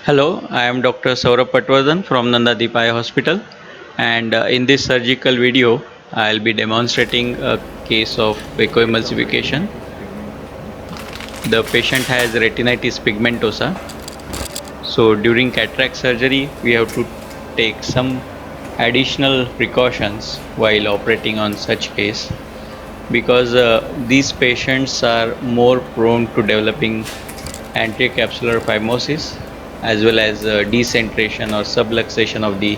Hello, I am Dr. Saurabh Patwardhan from Nandadeep Eye Hospital, and in this surgical video, I'll be demonstrating a case of phacoemulsification. The patient has retinitis pigmentosa. So during cataract surgery, we have to take some additional precautions while operating on such case because these patients are more prone to developing anterior capsular phimosis as well as decentration or subluxation of the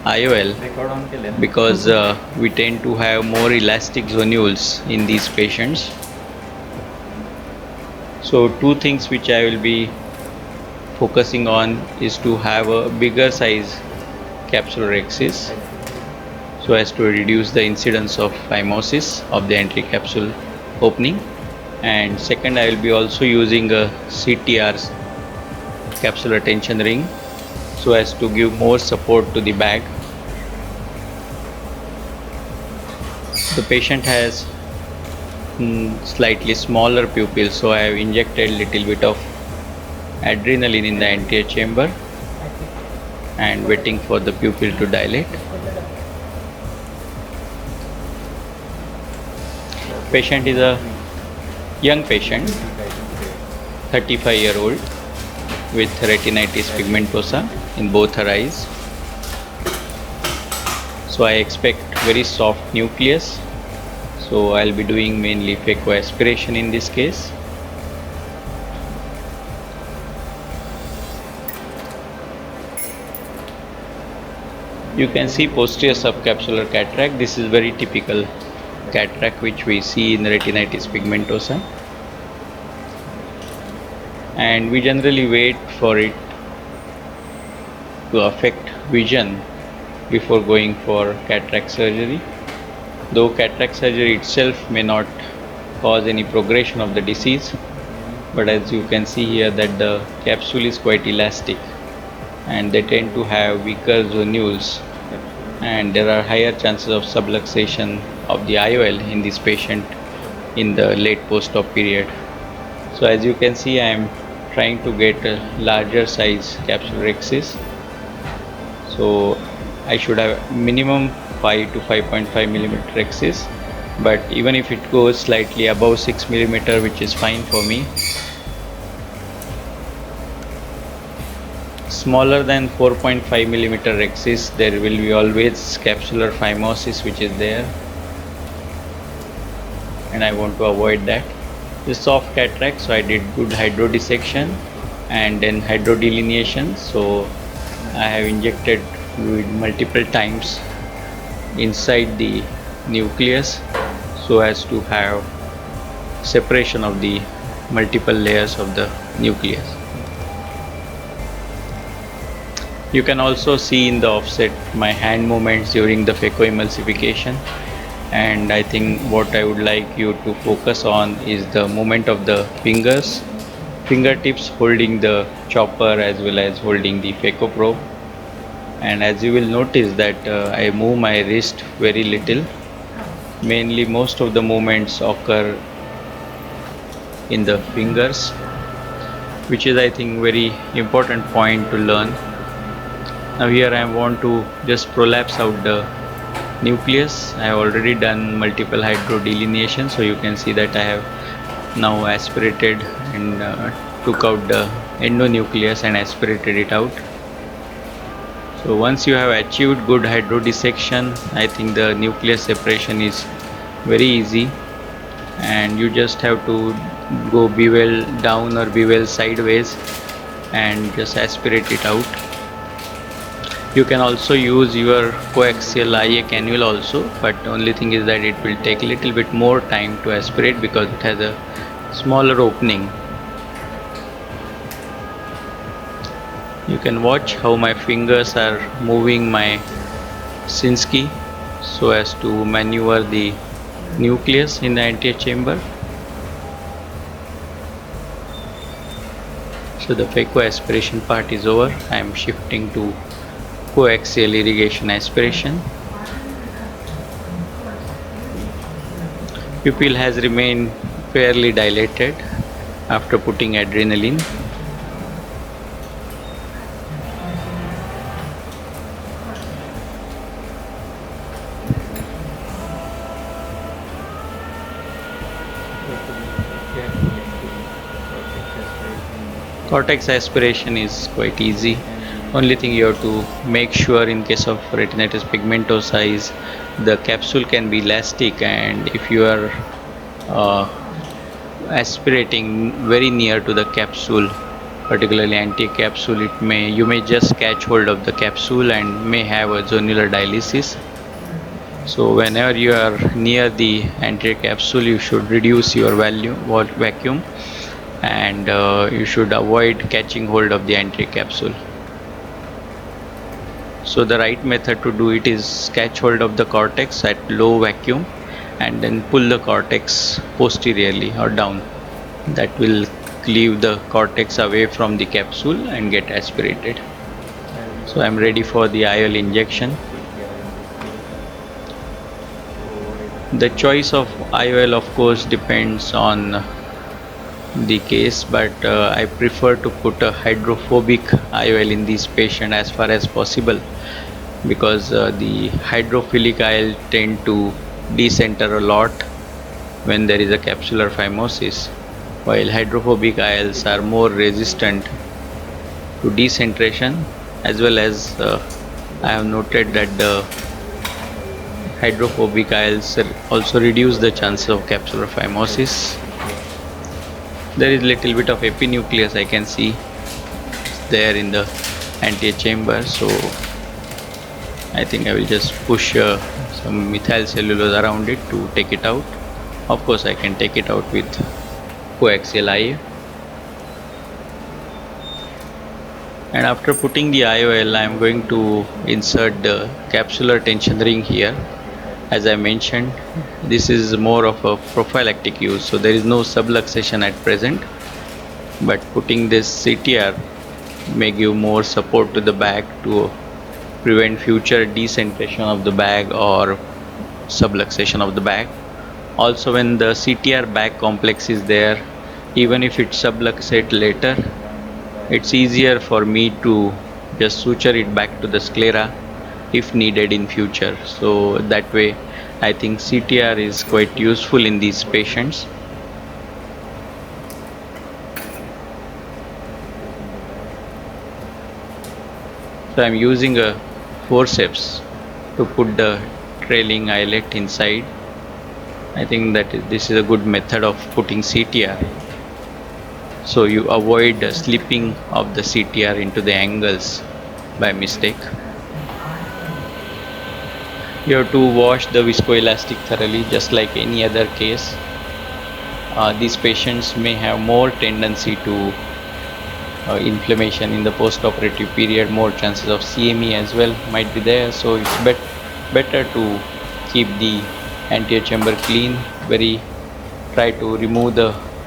IOL because we tend to have more elastic zonules in these patients. So two things which I will be focusing on is to have a bigger size capsular axis so as to reduce the incidence of phimosis of the anterior capsule opening, and second I will be also using a CTR capsular tension ring so as to give more support to the bag. The patient has slightly smaller pupils, so I have injected little bit of adrenaline in the anterior chamber and waiting for the pupil to dilate. Patient is a young patient, 35-year-old with retinitis pigmentosa in both her eyes. So I expect very soft nucleus. So I'll be doing mainly phacoaspiration in this case. You can see posterior subcapsular cataract. This is very typical cataract which we see in retinitis pigmentosa, and we generally wait for it to affect vision before going for cataract surgery, though cataract surgery itself may not cause any progression of the disease, but as you can see here that the capsule is quite elastic and they tend to have weaker zonules, and there are higher chances of subluxation of the IOL in this patient in the late post-op period. So as you can see, I am trying to get a larger size capsular axis. So I should have minimum 5 to 5.5 millimeter axis, but even if it goes slightly above 6 millimeter, which is fine for me. Smaller than 4.5 millimeter axis, there will be always capsular phimosis which is there, and I want to avoid that. This soft cataract, so I did good hydrodissection and then hydrodelineation. So I have injected fluid multiple times inside the nucleus so as to have separation of the multiple layers of the nucleus. You can also see in the offset my hand movements during the phacoemulsification, and I think what I would like you to focus on is the movement of the fingertips holding the chopper as well as holding the phaco probe. And as you will notice that I move my wrist very little. Mainly most of the movements occur in the fingers, which is I think very important point to learn. Now here I want to just prolapse out the nucleus. I have already done multiple hydrodelineation, so you can see that I have now aspirated and took out the endonucleus and aspirated it out. So once you have achieved good hydrodissection, I think the nucleus separation is very easy, and you just have to go bevel down or bevel sideways and just aspirate it out. You can also use your coaxial IA cannula also, but only thing is that it will take a little bit more time to aspirate because it has a smaller opening. You can watch how my fingers are moving my Sinskey so as to maneuver the nucleus in the anterior chamber. So the phacoaspiration part is over. I am shifting to coaxial irrigation aspiration. Pupil has remained fairly dilated after putting adrenaline. Cortex aspiration is quite easy. Only thing you have to make sure, in case of retinitis pigmentosa, is the capsule can be elastic, and if you are uh, aspirating very near to the capsule, particularly anti-capsule, you may just catch hold of the capsule and may have a zonular dialysis. So whenever you are near the anterior capsule, you should reduce your vacuum, and you should avoid catching hold of the anterior capsule. So the right method to do it is catch hold of the cortex at low vacuum and then pull the cortex posteriorly or down. That will cleave the cortex away from the capsule and get aspirated. So I am ready for the IOL injection. The choice of IOL of course depends on the case, but I prefer to put a hydrophobic IOL in this patient as far as possible, because the hydrophilic IOL tend to decenter a lot when there is a capsular phimosis, while hydrophobic IOLs are more resistant to decentration, as well as I have noted that the hydrophobic IOLs also reduce the chances of capsular phimosis. There is little bit of epinucleus I can see there in the anterior chamber, so I think I will just push some methyl cellulose around it to take it out. Of course I can take it out with coaxial IA. And after putting the IOL, I am going to insert the capsular tension ring here. As I mentioned, this is more of a prophylactic use, so there is no subluxation at present, but putting this CTR may give more support to the bag to prevent future decentration of the bag or subluxation of the bag. Also, when the CTR bag complex is there, even if it subluxates later, it's easier for me to just suture it back to the sclera if needed in future. So that way I think CTR is quite useful in these patients. So I'm using a forceps to put the trailing eyelet inside. I think that this is a good method of putting CTR, so you avoid slipping of the CTR into the angles by mistake. You have to wash the viscoelastic thoroughly, just like any other case. These patients may have more tendency to inflammation in the post-operative period, more chances of CME as well might be there, so it's better to keep the anterior chamber clean. Try to remove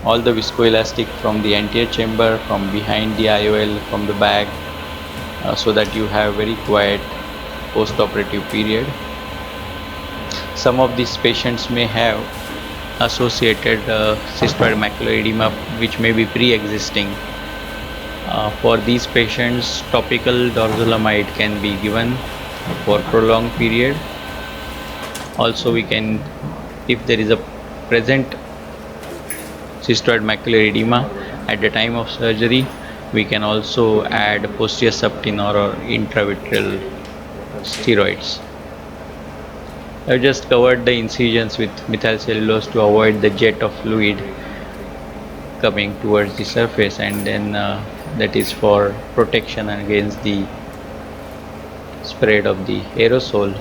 all the viscoelastic from the anterior chamber, from behind the IOL, from the bag, so that you have very quiet post-operative period. Some of these patients may have associated cystoid macular edema which may be pre-existing. For these patients, topical dorzolamide can be given for prolonged period. Also, we can, if there is a present cystoid macular edema at the time of surgery, we can also add posterior subtenon or intravitreal steroids. I've just covered the incisions with methyl cellulose to avoid the jet of fluid coming towards the surface, and then that is for protection against the spread of the aerosol.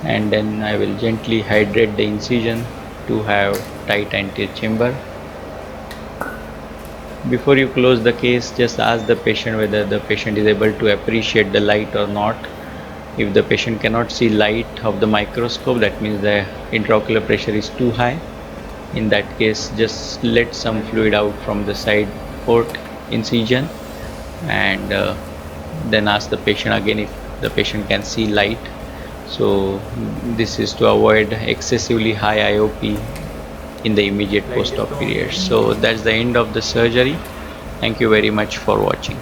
And then I will gently hydrate the incision to have tight anterior chamber. Before you close the case, just ask the patient whether the patient is able to appreciate the light or not. If the patient cannot see light of the microscope, that means the intraocular pressure is too high. In that case, just let some fluid out from the side port incision, and then ask the patient again if the patient can see light. So this is to avoid excessively high IOP in the immediate post-op period. So that's the end of the surgery. Thank you very much for watching.